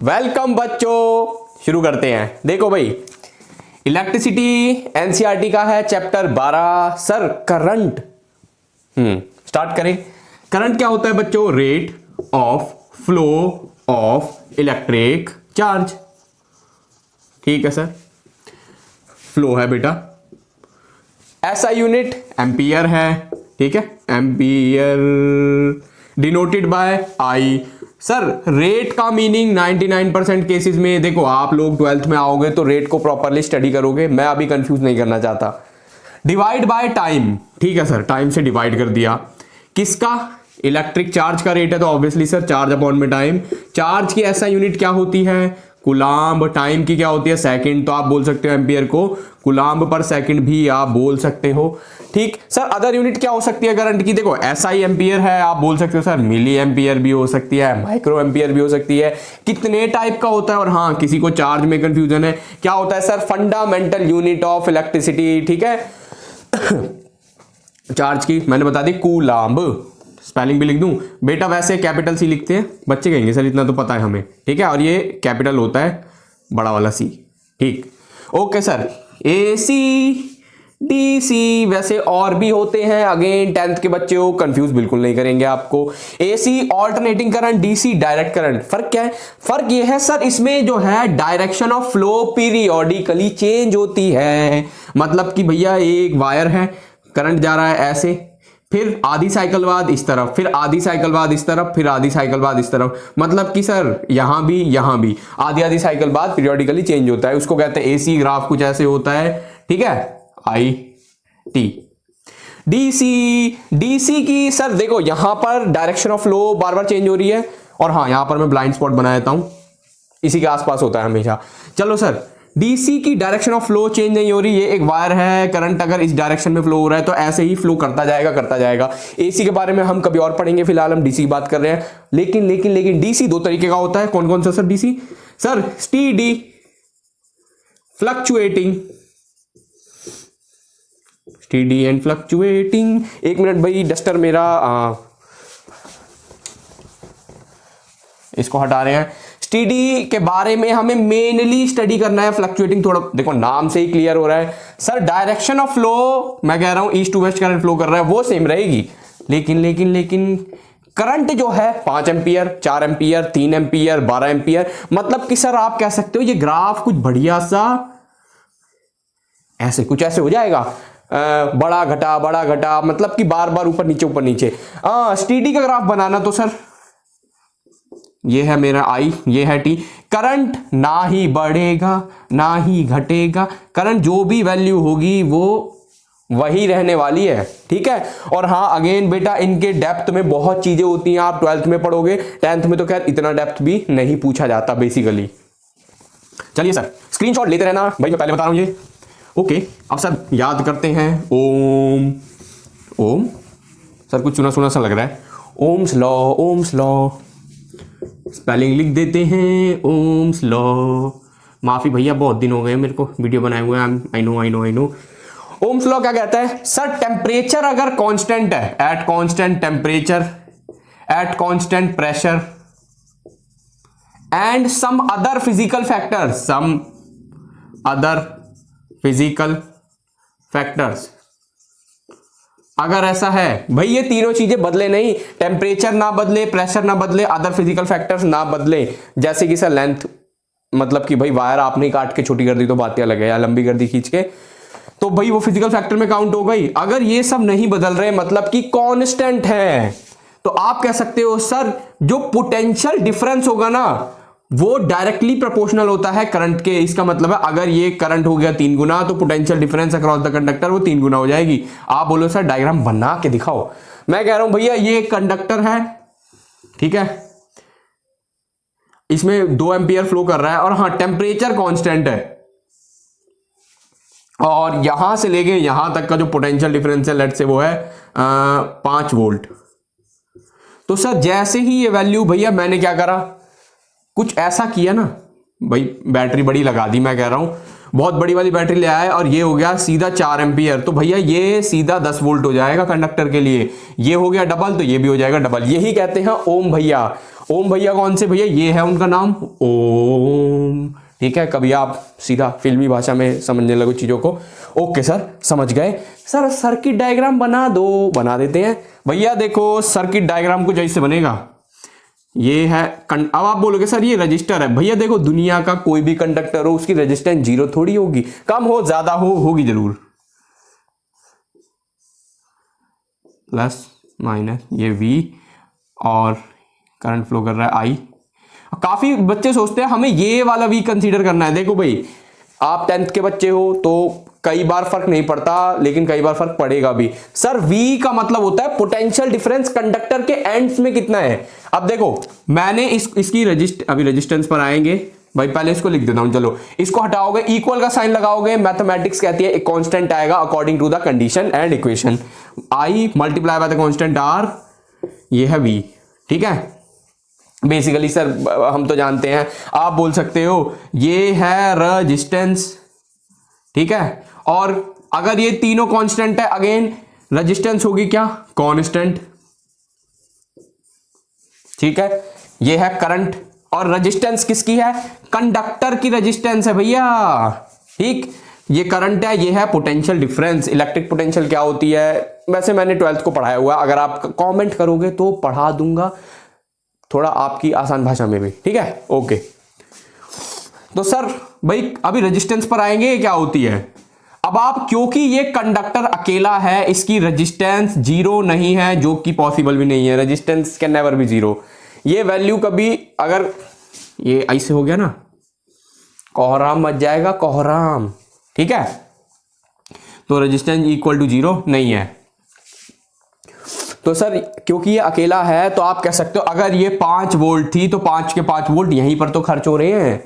Welcome बच्चों, शुरू करते हैं। देखो भाई, इलेक्ट्रिसिटी एनसीईआरटी का है चैप्टर 12। सर करंट स्टार्ट करें। करंट क्या होता है बच्चों? Rate of flow of electric charge. ठीक है सर, फ्लो है बेटा। ऐसा यूनिट एम्पियर है। ठीक है, ampere denoted by I. Sir rate का मीनिंग 99% केसेस में, देखो आप लोग 12th में आओगे तो रेट को प्रॉपरली स्टडी करोगे, मैं अभी कंफ्यूज नहीं करना चाहता। Divide by time. ठीक है सर, टाइम से डिवाइड कर दिया। किसका? इलेक्ट्रिक चार्ज का रेट है तो ऑब्वियसली सर चार्ज अपॉन में टाइम। चार्ज की ऐसा यूनिट क्या होती है? कुलाम्ब। टाइम की क्या होती है? सेकंड। तो आप बोल सकते हो एम्पियर को कुलाम्ब पर सेकंड भी आप बोल सकते हो। ठीक सर, अदर यूनिट क्या हो सकती है करंट की? देखो एसआई एम्पियर है, आप बोल सकते हो सर मिली एम्पियर भी हो सकती है, माइक्रो एम्पियर भी हो सकती है। कितने टाइप का होता है? और हाँ, किसी को चार्ज में कंफ्यूजन है, क्या होता है sir? Fundamental unit of electricity. ठीक है चार्ज की मैंने बता दी कूलाम्ब। स्पेलिंग भी लिख दूं बेटा? वैसे कैपिटल सी लिखते हैं, बच्चे कहेंगे सर इतना तो पता है हमें। ठीक है, और ये कैपिटल होता है बड़ा वाला सी। ठीक, ओके सर। एसी डीसी वैसे और भी होते हैं। अगेन 10th के बच्चे हो, कंफ्यूज बिल्कुल नहीं करेंगे आपको। AC alternating current, DC direct current. फर्क क्या है? फर्क ये है सर, इसमें जो है direction of flow periodically change होती है। मतलब कि भैया एक वायर है, करंट जा रहा है ऐसे, फिर आधी साइकिल बाद इस तरफ, फिर आधी साइकिल बाद इस तरफ, फिर आधी साइकिल बाद इस तरफ। मतलब कि सर यहां भी आधी आधी साइकिल बाद पीरियोडिकली चेंज होता है। उसको कहते हैं एसी ग्राफ, कुछ ऐसे होता है। ठीक है, आई टी। डीसी की सर देखो यहां पर direction of flow bar bar change हो रही है। और हाँ, यहां पर मैं ब्लाइंड स्पॉट बना देता हूं, इसी के आसपास होता है हमेशा। चलो सर, डीसी की डायरेक्शन ऑफ फ्लो चेंज नहीं हो रही। ये एक वायर है, करंट अगर इस डायरेक्शन में फ्लो हो रहा है तो ऐसे ही फ्लो करता जाएगा। एसी के बारे में हम कभी और पढ़ेंगे, फिलहाल हम डीसी की बात कर रहे हैं। लेकिन डीसी दो तरीके का होता है। कौन कौन सा sir DC? Sir steady fluctuating, steady and fluctuating. एक मिनट भाई, डस्टर मेरा इसको हटा रहे हैं। स्टीडी के बारे में हमें मेनली स्टडी करना है। फ्लक्चुएटिंग थोड़ा देखो नाम से ही क्लियर हो रहा है। सर डायरेक्शन ऑफ फ्लो, मैं कह रहा हूं east to west current flow कर रहा है, वो सेम रहेगी। लेकिन करंट जो है 5 एम्पियर, 4 एम्पियर, 3 एम्पियर, 12 एम्पियर। मतलब कि सर आप कह सकते हो ये ग्राफ कुछ बढ़िया सा ऐसे कुछ ऐसे हो जाएगा, बड़ा घटा, मतलब कि बार बार ऊपर नीचे। स्टीडी का ग्राफ बनाना तो सर ये है मेरा आई, ये है टी। करंट ना ही बढ़ेगा ना ही घटेगा, करंट जो भी वैल्यू होगी वो वही रहने वाली है। ठीक है, और हाँ अगेन बेटा इनके डेप्थ में बहुत चीजें होती हैं, आप 12th में पढ़ोगे। 10th में तो खैर इतना डेप्थ भी नहीं पूछा जाता बेसिकली। चलिए सर स्क्रीनशॉट लेते रहना भाई, मैं पहले बता रहा हूं ये। ओके, अब सर याद करते हैं ओम। सर कुछ सुना सा लग रहा है। ओम्स लॉ स्पेलिंग लिख देते हैं, ओम्स लॉ। माफी भैया, बहुत दिन हो गए मेरे को वीडियो बनाए हुए। I know. ओम्स लॉ क्या कहता है सर? टेम्परेचर अगर कांस्टेंट है, at constant temperature, at constant pressure and some other physical factors, अगर ऐसा है भाई, ये तीनों चीजें बदले नहीं, टेम्परेचर ना बदले, प्रेशर ना बदले, अदर फिजिकल फैक्टर्स ना बदले। जैसे कि सर लेंथ, मतलब कि भाई वायर आपने काट के छोटी कर दी तो बात क्या लगे, या लंबी कर दी खींच के, तो भाई वो फिजिकल फैक्टर में काउंट हो गई। अगर ये सब नहीं बदल रहे, मतलब कि कांस्टेंट है, तो आप कह सकते हो सर जो पोटेंशियल डिफरेंस होगा ना वो डायरेक्टली प्रोपोर्शनल होता है करंट के। इसका मतलब है अगर ये करंट हो गया 3 गुना तो potential difference across the conductor वो 3 गुना हो जाएगी। आप बोलो सर डायग्राम बना के दिखाओ। मैं कह रहा हूं भैया ये कंडक्टर है, ठीक है, इसमें 2 एम्पियर फ्लो कर रहा है, और हाँ टेम्परेचर कांस्टेंट है, और यहां से लेके यहां तक का जो पोटेंशियल डिफरेंस है लेट से वो है 5 वोल्ट। तो सर जैसे ही ये वैल्यू, भैया मैंने क्या करा, कुछ ऐसा किया ना भाई, बैटरी बड़ी लगा दी, मैं कह रहा हूं बहुत बड़ी वाली बैटरी ले आए, और ये हो गया सीधा 4 एम्पियर, तो भैया ये सीधा 10 वोल्ट हो जाएगा कंडक्टर के लिए। ये हो गया डबल तो ये भी हो जाएगा डबल। यही कहते हैं ओम भैया। ओम भैया कौन से भैया, ये है उनका नाम ओम। ठीक है, कभी आप सीधा फिल्मी भाषा में समझने लगो चीजों को। ओके सर, समझ गए। सर सर्किट डायग्राम बना दो, बना देते हैं भैया। देखो सर्किट डायग्राम को जैसे बनेगा, ये है अब आप बोलोगे सर ये रजिस्टर है। भैया देखो दुनिया का कोई भी कंडक्टर हो उसकी रेजिस्टेंस जीरो थोड़ी होगी, कम हो ज्यादा हो, होगी जरूर, प्लस माइनस ये V और करंट फ्लो कर रहा है I। काफी बच्चे सोचते हैं हमें ये वाला V कंसीडर करना है। देखो भाई आप 10th के बच्चे हो तो कई बार फर्क नहीं पड़ता, लेकिन कई बार फर्क पड़ेगा भी। सर V का मतलब होता है पोटेंशियल डिफरेंस कंडक्टर के एंड्स में कितना है। अब देखो मैंने इसकी अभी रेजिस्टेंस पर आएंगे भाई, पहले इसको लिख देता हूं। चलो इसको हटाओगे, इक्वल का साइन लगाओगे, मैथमेटिक्स कहती है एक कांस्टेंट आएगा according to the condition and equation. I multiply by the constant R, ये है V। ठीक है, बेसिकली सर हम तो जानते हैं, आप बोल सकते हो ये है रेजिस्टेंस। ठीक है, और अगर ये तीनों कांस्टेंट है अगेन रेजिस्टेंस होगी क्या, कांस्टेंट। ठीक है, ये है करंट और रेजिस्टेंस किसकी है, कंडक्टर की रेजिस्टेंस है भैया। ठीक, ये करंट है, ये है पोटेंशियल डिफरेंस। इलेक्ट्रिक पोटेंशियल क्या होती है, वैसे मैंने 12th को पढ़ाया हुआ, अगर आप कमेंट करोगे तो पढ़ा दूंगा थोड़ा आपकी आसान भाषा में भी। ठीक है, ओके। तो सर भाई अभी रेजिस्टेंस पर आएंगे, क्या होती है। अब आप क्योंकि ये कंडक्टर अकेला है, इसकी रेजिस्टेंस जीरो नहीं है, जो कि पॉसिबल भी नहीं है। Resistance can never be zero. ये वैल्यू कभी अगर ये ऐसे हो गया ना, कोहराम मच जाएगा, कोहराम। ठीक है, तो रेजिस्टेंस इक्वल टू जीरो नहीं है। तो सर क्योंकि ये अकेला है तो आप कह सकते हो अगर ये 5 वोल्ट थी तो 5 के 5 वोल्ट यहीं पर तो खर्च हो रहे हैं।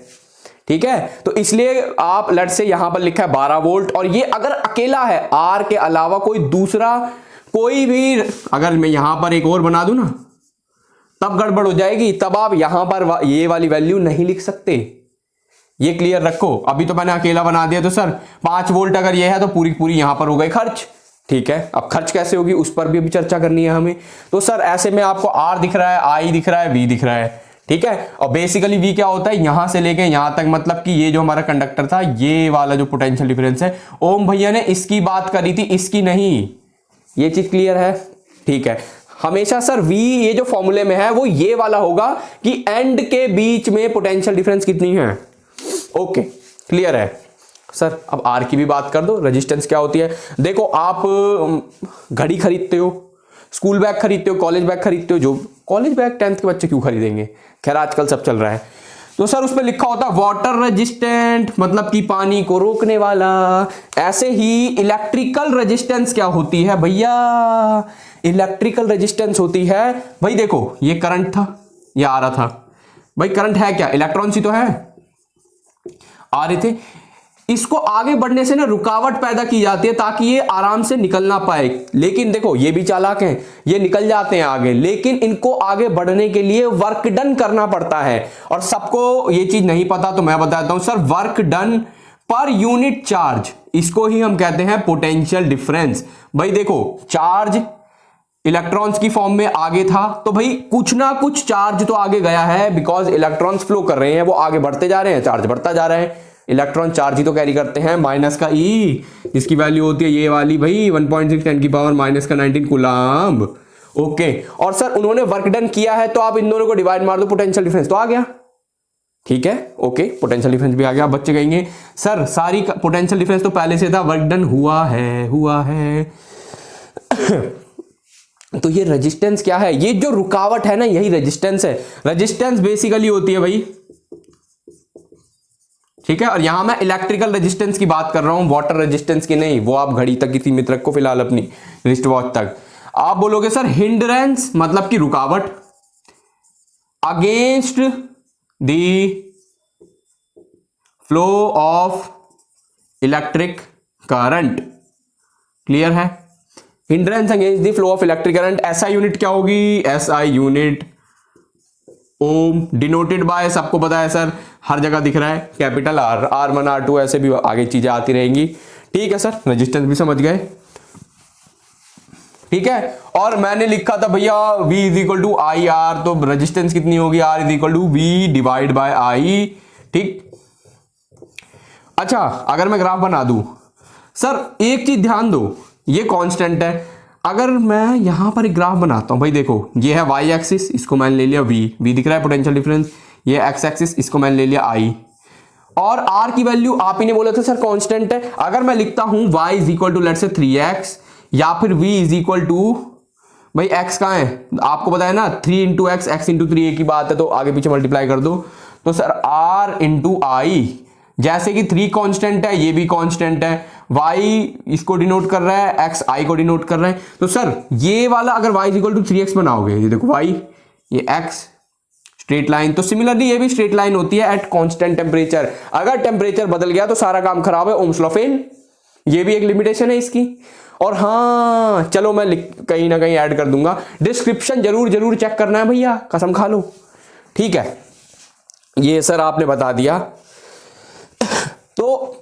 ठीक है, तो इसलिए आप लेट से यहां पर लिखा है 12 वोल्ट, और ये अगर अकेला है, R के अलावा कोई दूसरा कोई भी, अगर मैं यहां पर एक और बना दूं ना तब गड़बड़ हो जाएगी, तब आप यहां पर ये वाली वैल्यू नहीं लिख सकते। ये क्लियर रखो। अभी तो मैंने अकेला बना दिया, तो सर 5 वोल्ट अगर ये है तो पूरी पूरी यहां पर हो गई खर्च। ठीक है, अब खर्च कैसे होगी उस पर भी अभी चर्चा करनी है हमें। तो सर ऐसे में आपको R दिख रहा है, I दिख रहा है, V दिख रहा है। ठीक है, और बेसिकली V क्या होता है, यहां से लेके यहां तक, मतलब कि ये जो हमारा कंडक्टर था, ये वाला जो पोटेंशियल डिफरेंस है, ओम भैया ने इसकी बात करी थी, इसकी नहीं। ये चीज क्लियर है। ठीक है, हमेशा सर V ये जो फॉर्मूले में है वो ये वाला होगा कि एंड के बीच में पोटेंशियल डिफरेंस कितनी है। ओके, क्लियर है। सर अब R की भी बात कर दो, रेजिस्टेंस क्या होती है। देखो आप घड़ी खरीदते हो, स्कूल बैग खरीदते हो, कॉलेज बैग खरीदते हो, जो कॉलेज बैग 10th के बच्चे क्यों खरीदेंगे, खैर आजकल सब चल रहा है। तो सर उसमें लिखा होता है वाटर रेजिस्टेंट, मतलब कि पानी को रोकने वाला। ऐसे ही इलेक्ट्रिकल रेजिस्टेंस क्या होती है भैया, इलेक्ट्रिकल रेजिस्टेंस होती है भाई, देखो ये करंट था, ये आ रहा था भाई, करंट है क्या, इलेक्ट्रॉन्स ही तो है, आ रहे थे। इसको आगे बढ़ने से ना रुकावट पैदा की जाती है ताकि ये आराम से निकल ना पाए। लेकिन देखो ये भी चालाक हैं, ये निकल जाते हैं आगे, लेकिन इनको आगे बढ़ने के लिए वर्क डन करना पड़ता है। और सबको ये चीज नहीं पता तो मैं बताता हूं sir, work done per unit charge, इसको ही हम कहते हैं पोटेंशियल डिफरेंस। भाई देखो चार्ज इलेक्ट्रॉन्स की फॉर्म में आगे था, तो भाई कुछ ना कुछ चार्ज तो आगे गया है, बिकॉज इलेक्ट्रॉन्स फ्लो कर रहे हैं, वो आगे बढ़ते जा रहे हैं, चार्ज बढ़ता जा रहा है। इलेक्ट्रॉन चार्ज ही तो कैरी करते हैं, माइनस का E, जिसकी वैल्यू होती है ये वाली भाई 1.6 10 की पावर माइनस का 19 कूलम्ब। ओके, और सर उन्होंने वर्क डन किया है तो आप इन दोनों को डिवाइड मार दो, पोटेंशियल डिफरेंस तो आ गया। ठीक है, ओके, पोटेंशियल डिफरेंस भी आ गया। बच्चे कहेंगे सर सारी पोटेंशियल डिफरेंस तो पहले से था, वर्क डन हुआ है। तो ये रेजिस्टेंस क्या है, ये जो रुकावट है ना, यही रेजिस्टेंस है। रेजिस्टेंस बेसिकली होती है भाई, ठीक है, और यहां मैं इलेक्ट्रिकल रेजिस्टेंस की बात कर रहा हूं, वाटर रेजिस्टेंस की नहीं, वो आप घड़ी तक की सीमित रखो फिलहाल अपनी रिस्ट वॉच तक। आप बोलोगे सर हिंड्रेंस मतलब कि रुकावट against the flow of electric current, clear है, hindrance against the flow of electric current. SI unit क्या होगी, SI unit ohm, denoted by, सबको पता है सर, हर जगह दिख रहा है, कैपिटल R, R1 R2 ऐसे भी आगे चीजें आती रहेंगी। ठीक है सर, रेजिस्टेंस भी समझ गए। ठीक है। और मैंने लिखा था भैया V is equal to I R, तो रेजिस्टेंस कितनी होगी, R is equal to V divide by I, ठीक। अच्छा, अगर मैं ग्राफ बना दूं, सर एक चीज ध्यान दो, ये कांस्टेंट है। अगर मैं यहां पर एक ग्राफ बनाता हूं, भाई देखो ये है वाई एक्सिस, इसको मैंने ले लिया V दिख रहा है पोटेंशियल डिफरेंस, ये एक्स एक्सिस, इसको मैंने ले लिया I, और R की वैल्यू आप ही ने बोला था सर कांस्टेंट है। अगर मैं लिखता हूं y is equal to let's say 3x, या फिर v इज इक्वल टू, भाई x कहां है आपको पता है ना, 3 इंटू एक्स, एक्स इंटू 3 एक ही बात है, तो आगे पीछे मल्टीप्लाई कर दो, तो सर r इंटू आई, जैसे कि 3 कांस्टेंट है, ये भी कांस्टेंट है, y इसको डिनोट कर रहा है, x i को डिनोट कर रहा है, तो सर ये वाला अगर y is equal to 3x बनाओगे, ये देखो y, ये x, स्ट्रेट लाइन, तो सिमिलरली ये भी स्ट्रेट लाइन होती है एट कांस्टेंट टेम्परेचर। अगर टेम्परेचर बदल गया तो सारा काम खराब है, ओम्स लॉ फेल, ये भी एक लिमिटेशन है इसकी। और हाँ चलो मैं कहीं ना कहीं ऐड कर दूंगा, डिस्क्रिप्शन जरूर जरूर चेक करना है भैया, कसम खा लो, ठीक है। ये सर आपने बता दिया। तो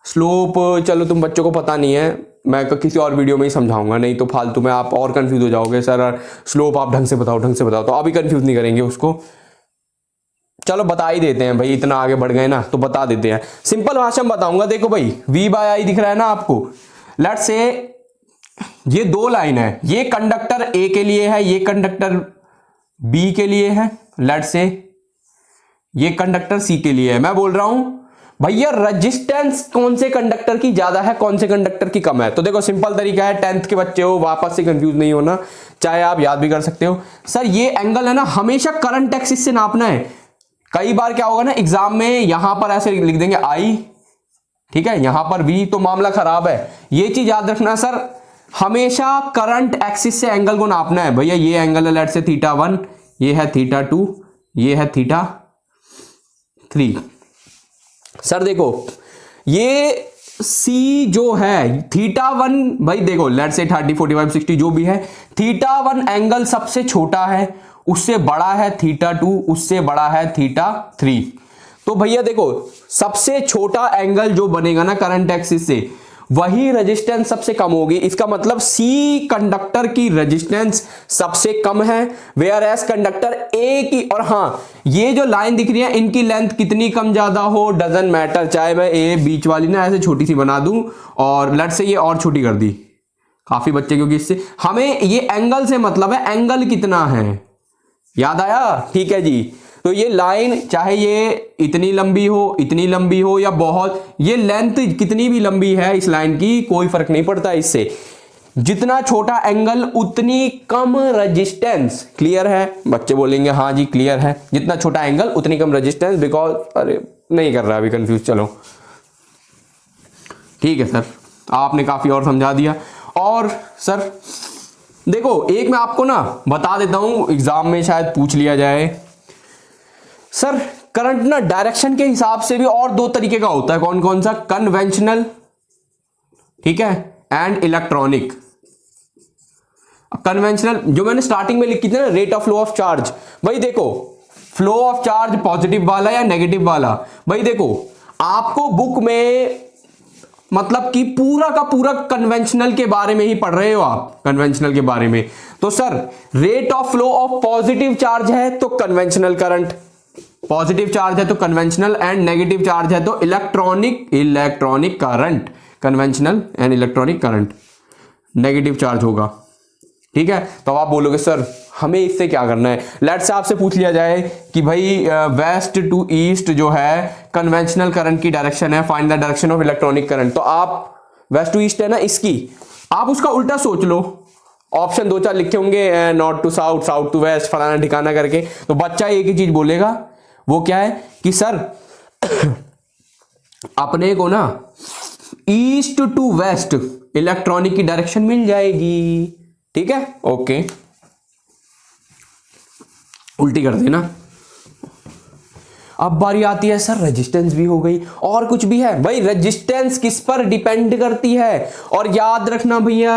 स्लोप चलो तुम बच्चों को पता नहीं है, मैं किसी और वीडियो में ही समझाऊंगा, नहीं तो फालतू में आप और कंफ्यूज हो जाओगे, सर स्लोप आप ढंग से बताओ ढंग से बताओ, तो अभी कंफ्यूज नहीं करेंगे उसको, चलो बता ही देते हैं भाई, इतना आगे बढ़ गए ना तो बता देते हैं, सिंपल भाषा में बताऊंगा। देखो भाई V बाय आई दिख रहा है ना आपको, लेट्स से ये 2 लाइन है, ये कंडक्टर A के लिए है, ये कंडक्टर B के लिए है, लेट्स से ये कंडक्टर C के लिए है। मैं बोल रहा हूं भैया रेजिस्टेंस कौन से कंडक्टर की ज्यादा है, कौन से कंडक्टर की कम है, तो देखो सिंपल तरीका है, 10th के बच्चे हो वापस से कंफ्यूज नहीं होना, चाहे आप याद भी कर सकते हो। सर ये एंगल है ना, हमेशा करंट एक्सिस से नापना है। कई बार क्या होगा ना एग्जाम में, यहां पर ऐसे लिख देंगे I, ठीक है, यहां पर V, तो मामला खराब है। ये चीज याद रखना सर, हमेशा करंट एक्सिस से एंगल को नापना है। भैया ये एंगल है लेट से θ1, ये है θ2, ये है θ3। सर देखो ये C जो है θ1, भाई देखो लेट से 30 45 60 जो भी है, θ1 एंगल सबसे छोटा है, उससे बड़ा है θ2, उससे बड़ा है θ3। तो भैया देखो सबसे छोटा एंगल जो बनेगा ना करंट एक्सिस से, वही रेजिस्टेंस सबसे कम होगी। इसका मतलब C कंडक्टर की रेजिस्टेंस सबसे कम है, वेयर एस कंडक्टर A की, और हाँ ये जो लाइन दिख रही है इनकी लेंथ कितनी कम ज्यादा हो डजंट मैटर, चाहे मैं A बीच वाली ना ऐसे छोटी सी बना दूं और लेट से ये और छोटी कर दी, काफी बच्चे, क्योंकि इससे हमें ये एंगल से मतलब है, एंगल कितना है, याद आया, ठीक है जी। तो ये लाइन चाहे ये इतनी लंबी हो या बहुत, ये लेंथ कितनी भी लंबी है इस लाइन की कोई फर्क नहीं पड़ता इससे, जितना छोटा एंगल उतनी कम रेजिस्टेंस। क्लियर है, बच्चे बोलेंगे हाँ जी क्लियर है, जितना छोटा एंगल उतनी कम रेजिस्टेंस, बिकॉज अरे नहीं कर रहा अभी कंफ्यूज, चलो ठीक है सर, आपने काफी और समझा दिया। और सर देखो एक मैं आपको ना बता देता हूं, एग्जाम में शायद पूछ लिया जाए, सर करंट ना डायरेक्शन के हिसाब से भी और 2 तरीके का होता है, कौन कौन सा, कन्वेंशनल, ठीक है, एंड इलेक्ट्रॉनिक। कन्वेंशनल जो मैंने स्टार्टिंग में लिखी थी ना, rate of flow of charge, भाई देखो फ्लो ऑफ चार्ज पॉजिटिव वाला या नेगेटिव वाला, भाई देखो आपको बुक में मतलब कि पूरा का पूरा कन्वेंशनल के बारे में ही पढ़ रहे हो आप, कन्वेंशनल के बारे में, तो sir rate of flow of positive charge है तो कन्वेंशनल करंट, पॉजिटिव चार्ज है तो कन्वेंशनल, एंड नेगेटिव चार्ज है तो electronic current, conventional and electronic current negative charge होगा, ठीक है। तो आप बोलोगे सर हमें इससे क्या करना है, लेट्स से आपसे पूछ लिया जाए कि भाई वेस्ट टू ईस्ट जो है कन्वेंशनल करंट की डायरेक्शन है, find the direction of electronic current, तो आप वेस्ट टू ईस्ट है ना इसकी, आप उसका उल्टा सोच लो, ऑप्शन 2-4 लिखे होंगे, north to south, south to west, फलाना ठिकाना करके, तो बच्चा एक ही चीज बोलेगा, वो क्या है कि सर अपने को ना ईस्ट टू वेस्ट इलेक्ट्रॉनिक की डायरेक्शन मिल जाएगी, ठीक है, ओके, उल्टी कर देना। अब बारी आती है सर रेजिस्टेंस भी हो गई और कुछ भी है, भाई रेजिस्टेंस किस पर डिपेंड करती है, और याद रखना भैया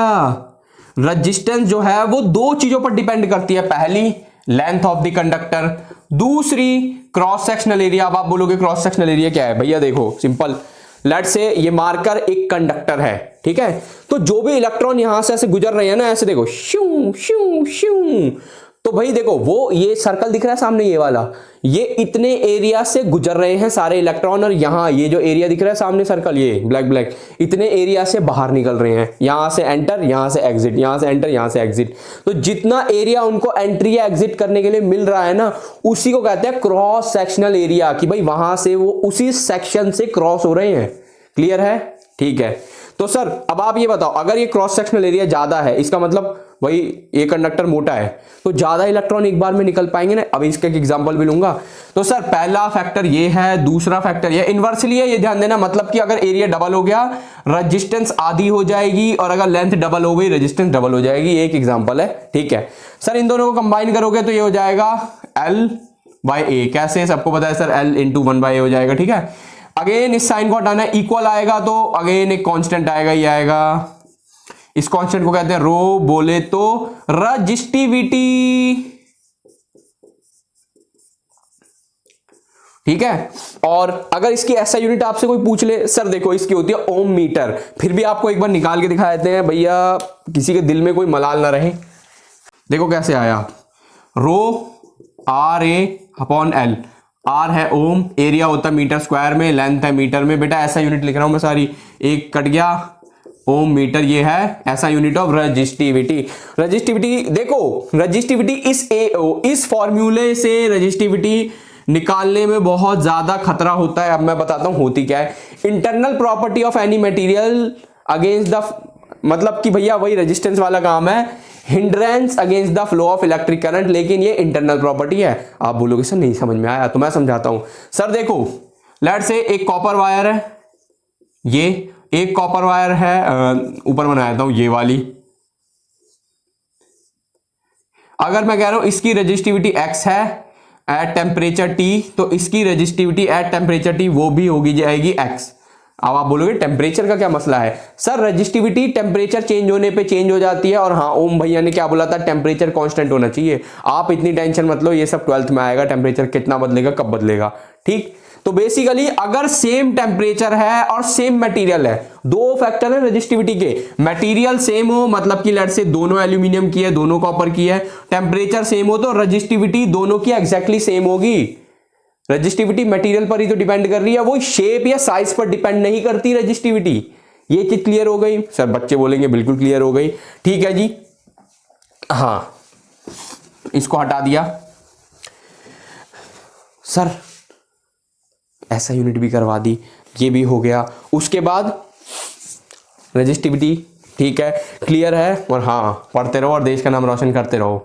रेजिस्टेंस जो है वो 2 चीजों पर डिपेंड करती है, पहली लेंथ ऑफ द कंडक्टर, दूसरी क्रॉस सेक्शनल एरिया। अब आप बोलोगे क्रॉस सेक्शनल एरिया क्या है, भैया देखो सिंपल, लेट से ये मार्कर एक कंडक्टर है, ठीक है, तो जो भी इलेक्ट्रॉन यहां से ऐसे गुजर रहे हैं ना, ऐसे देखो श्यू श्यू श्यू, तो भाई देखो वो ये सर्कल दिख रहा है सामने ये वाला, ये इतने एरिया से गुजर रहे हैं सारे इलेक्ट्रॉन, और यहां ये जो एरिया दिख रहा है सामने सर्कल, ये ब्लैक ब्लैक, इतने एरिया से बाहर निकल रहे हैं, यहां से एंटर, यहां से एग्जिट, यहां से एंटर, यहां से एग्जिट। तो जितना एरिया उनको एंट्री या एग्जिट करने के लिए मिल रहा है ना, उसी को कहते हैं क्रॉस सेक्शनल एरिया, कि भाई वहां से वो उसी सेक्शन से क्रॉस हो रहे हैं। क्लियर है? ठीक है। तो सर अब आप ये बताओ, अगर ये क्रॉस सेक्शनल एरिया ज्यादा है, इसका मतलब वही ये कंडक्टर मोटा है, तो ज्यादा इलेक्ट्रॉन एक बार में निकल पाएंगे ना। अब इसका एक एग्जांपल भी लूंगा। तो सर पहला फैक्टर ये है, दूसरा फैक्टर ये इनवर्सली है, ये ध्यान देना, मतलब कि अगर एरिया डबल हो गया रेजिस्टेंस आधी हो जाएगी, और अगर लेंथ डबल हो गई रेजिस्टेंस डबल हो जाएगी। एक एग्जांपल है, ठीक है। सर इन दोनों को कंबाइन करोगे तो ये हो जाएगा L/A। कैसे? सबको पता है सर, L × 1/A हो जाएगा, ठीक है। अगेन इस साइन को हटाना है, इक्वल आएगा तो अगेन एक कांस्टेंट आएगा, ये आएगा, इस कांस्टेंट को कहते हैं रो, बोले तो रजिस्टिविटी, ठीक है। और अगर इसकी ऐसा यूनिट आपसे कोई पूछ ले, सर देखो इसकी होती है ओम मीटर, फिर भी आपको एक बार निकाल के दिखा देते हैं भैया, किसी के दिल में कोई मलाल ना रहे। देखो कैसे आया, रो RA/L, R है ओम, एरिया होता है मीटर स्क्वायर में, लेंथ है मीटर में। बेटा ऐसा यूनिट लिख रहा हूं मैं सारी, एक कट गया, ओम मीटर, ये है ऐसा यूनिट ऑफ रजिस्टिविटी। रजिस्टिविटी देखो, रजिस्टिविटी इस फॉर्मूले से रजिस्टिविटी निकालने में बहुत ज्यादा खतरा होता है। अब मैं बताता हूं होती क्या है। Internal property of any material against the, मतलब कि भैया वही रेजिस्टेंस वाला काम है, hindrance against the flow of electric current, लेकिन ये इंटरनल प्रॉपर्टी है। आप बोलोगे सर नहीं समझ में आया, तो मैं समझाता हूं। सर देखो लेट से एक कॉपर वायर है, ये एक कॉपर वायर है, ऊपर बनाया था ये वाली। अगर मैं कह रहा हूं इसकी रजिस्टिविटी X है एट टेम्परेचर T, तो इसकी रजिस्टिविटी एट टेम्परेचर T वो भी होगी जाएगी X। अब आप बोलोगे टेम्परेचर का क्या मसला है? सर रजिस्टिविटी टेम्परेचर चेंज होने पे चेंज हो जाती है, और हाँ ओम भैया ने क्या बोला था, टेम्परेचर कांस्टेंट होना चाहिए। आप इतनी टेंशन मत लो, ये सब 12th में आएगा, टेम्परेचर कितना बदलेगा, कब बदलेगा, ठीक। तो बेसिकली अगर सेम टेम्परेचर है और सेम मटेरियल है, दो फैक्टर है रजिस्टिविटी के, मटेरियल सेम हो, मतलब कि लेट से दोनों एल्यूमिनियम की है, दोनों कॉपर की है, टेम्परेचर सेम हो, तो रजिस्टिविटी दोनों की एग्जैक्टली सेम होगी। रजिस्टिविटी मटेरियल पर ही तो डिपेंड कर रही है, वो शेप या साइज पर डिपेंड नहीं करती रजिस्टिविटी। ये चीज क्लियर हो गई? सर बच्चे बोलेंगे बिल्कुल क्लियर हो गई, ठीक है जी। हाँ इसको हटा दिया। सर ऐसा यूनिट भी करवा दी, ये भी हो गया। उसके बाद रजिस्टिविटी, ठीक है, क्लियर है। और हाँ पढ़ते रहो और देश का नाम रोशन करते रहो।